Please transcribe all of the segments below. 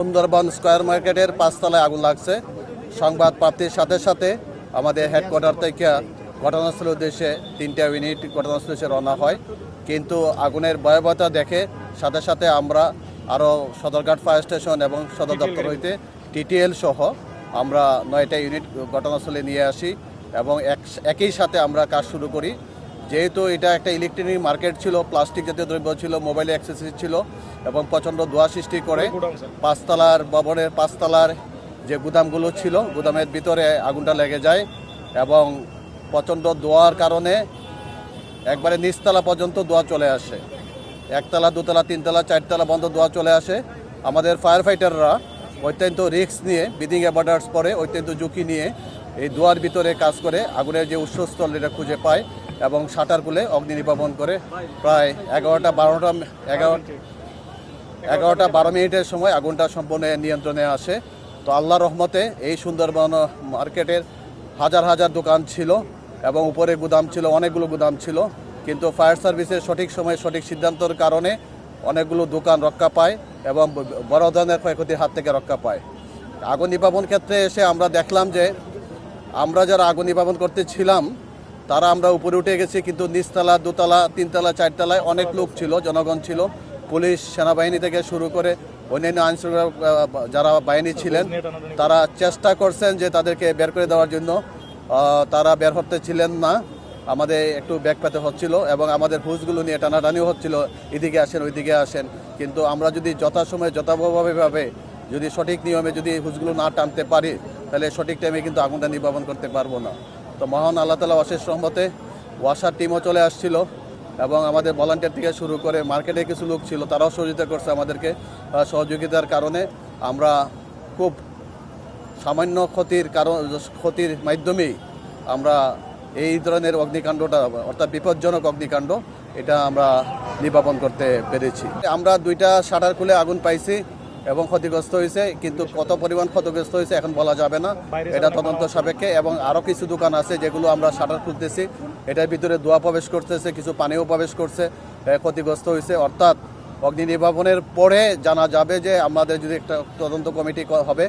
Sundarban square মার্কেটের 5 তলায় আগুন লাগছে। সংবাদ প্রাপ্তির সাথে সাথে আমাদের হেডকোয়ার্টার থেকে ঘটনাস্থলের উদ্দেশ্যে 3টা ইউনিট ঘটনাস্থলে এসে রওনা হয়। কিন্তু আগুনের ভয়াবহতা দেখে সাথে সাথে আমরা আরও সদরঘাট ফায়ার স্টেশন এবং সদর দপ্তর হইতে টিটিএল সহ আমরা 9টা ইউনিট ঘটনাস্থলে নিয়ে আসি এবং একই সাথে আমরা কাজ শুরু করি। যেহেতু এটা একটা ইলেকট্রনিক মার্কেট ছিল, প্লাস্টিক জাতীয় দ্রব্য ছিল, মোবাইল অ্যাক্সেসরিজ ছিল এবং প্রচণ্ড ধোঁয়া সৃষ্টি করে 5 তলার ভবনের 5 তলার যে গুদামগুলো ছিল, গুদামের ভিতরে আগুনটা লেগে যায় এবং প্রচণ্ড ধোঁয়ার কারণে একবারে নিচতলা পর্যন্ত ধোঁয়া চলে আসে। 1 তলা 2 তলা 3 তলা 4 তলা বন্ধ ধোঁয়া চলে আসে। আমাদের ফায়ার ফাইটাররা অত্যন্ত রিস্ক নিয়ে, ব্রিদিং অ্যাপারেটাস পরে অত্যন্ত ঝুঁকি নিয়ে এই ধোঁয়ার ভিতরে কাজ করে আগুনের যে উৎসস্থল এটা খুঁজে পায় এবং শাটার খুলে অগ্নি নির্বাপন করে প্রায় 11টা 12 মিনিটের সময় আগুনটা সম্পূর্ণ নিয়ন্ত্রণে আসে। তো আল্লাহর রহমতে এই সুন্দরবন মার্কেটের হাজার হাজার দোকান ছিল এবং উপরে গুদাম ছিল, অনেকগুলো গুদাম ছিল, কিন্তু ফায়ার সার্ভিসের সঠিক সময়ে সঠিক সিদ্ধান্তের কারণে অনেকগুলো দোকান রক্ষা পায় এবং বড় ধরনের ক্ষয়ক্ষতির হাত থেকে রক্ষা পায়। আগুন নির্বাপন ক্ষেত্রে এসে আমরা দেখলাম যে আমরা যারা আগুন নির্বাপন করতেছিলাম তারা আমরা উপরে উঠে গেছি, কিন্তু নিচতলা 2 তলা 3 তলা 4 তলায় অনেক লোক ছিল, জনগণ ছিল, পুলিশ সেনাবাহিনী থেকে শুরু করে অন্যান্য আইনশৃঙ্খলা যারা বাহিনী ছিলেন তারা চেষ্টা করছেন যে তাদেরকে বের করে দেওয়ার জন্য। তারা বের হতে ছিলেন না, আমাদের একটু ব্যাক পেতে হচ্ছিল এবং আমাদের হুজগুলো নিয়ে টানাটানিও হচ্ছিল, এদিকে আসেন ওইদিকে আসেন। কিন্তু আমরা যদি যথাসময়ে যথাভাবে যদি সঠিক নিয়মে যদি হুজগুলো না টানতে পারি তাহলে সঠিক টাইমে কিন্তু আগুনটা নির্বাপন করতে পারবো না। তো মহান আল্লাহ তাআলা অশেষ রহমতে ওয়াসার টিমও চলে আসছিল এবং আমাদের ভলান্টিয়ার থেকে শুরু করে মার্কেটে কিছু লোক ছিল, তারাও সহযোগিতা করছে আমাদেরকে। সহযোগিতার কারণে আমরা খুব সামান্য ক্ষতির মাধ্যমেই আমরা এই ধরনের অগ্নিকাণ্ডটা, অর্থাৎ বিপজ্জনক অগ্নিকাণ্ড, এটা আমরা নির্বাপন করতে পেরেছি। আমরা 2টা শাটার খুলে আগুন পাইছি এবং ক্ষতিগ্রস্ত হয়েছে, কিন্তু কত পরিমাণ ক্ষতিগ্রস্ত হয়েছে এখন বলা যাবে না, এটা তদন্ত সাপেক্ষে। এবং আরও কিছু দোকান আছে যেগুলো আমরা শাটার খুলতেছি, এটার ভিতরে ধোঁয়া প্রবেশ করতেছে, কিছু পানিও প্রবেশ করছে, ক্ষতিগ্রস্ত হয়েছে। অর্থাৎ অগ্নি নির্বাপনের পরে জানা যাবে যে আমাদের যদি একটা তদন্ত কমিটি হবে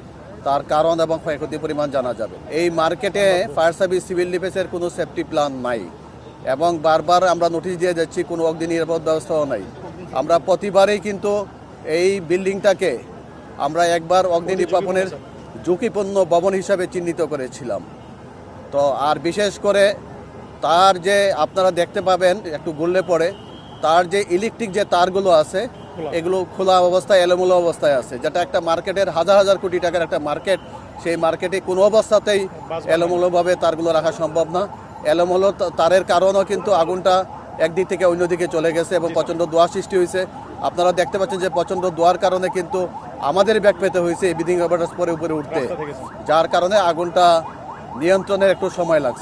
তার কারণ এবং ক্ষয়ক্ষতির পরিমাণ জানা যাবে। এই মার্কেটে ফায়ার সার্ভিস, সিভিল ডিফেন্সের কোনো সেফটি প্ল্যান নাই এবং বারবার আমরা নোটিশ দিয়ে যাচ্ছি, কোনো অগ্নি নিরাপদ ব্যবস্থাও নাই। আমরা প্রতিবারেই কিন্তু এই বিল্ডিংটাকে আমরা একবার অগ্নি নির্বাপনের ঝুঁকিপূর্ণ ভবন হিসাবে চিহ্নিত করেছিলাম। তো আর বিশেষ করে তার যে আপনারা দেখতে পাবেন একটু ঘুরলে পরে, তার যে ইলেকট্রিক যে তারগুলো আছে এগুলো খোলা অবস্থায়, এলোমেলো অবস্থায় আছে, যেটা একটা মার্কেটের হাজার হাজার কোটি টাকার একটা মার্কেট, সেই মার্কেটে কোনো অবস্থাতেই এলোমেলোভাবে তারগুলো রাখা সম্ভব না। এলোমেলো তারের কারণেও কিন্তু আগুনটা একদিক থেকে অন্যদিকে চলে গেছে এবং প্রচণ্ড ধোঁয়া সৃষ্টি হয়েছে। আপনারা দেখতে পাচ্ছেন যে প্রচণ্ড ধোঁয়ার কারণে কিন্তু আমাদের ব্যাক পেতে হয়েছে এই ব্রিদিং অ্যাপারেটাস পরে উপরে উঠতে, যার কারণে আগুনটা নিয়ন্ত্রণের একটু সময় লাগছে।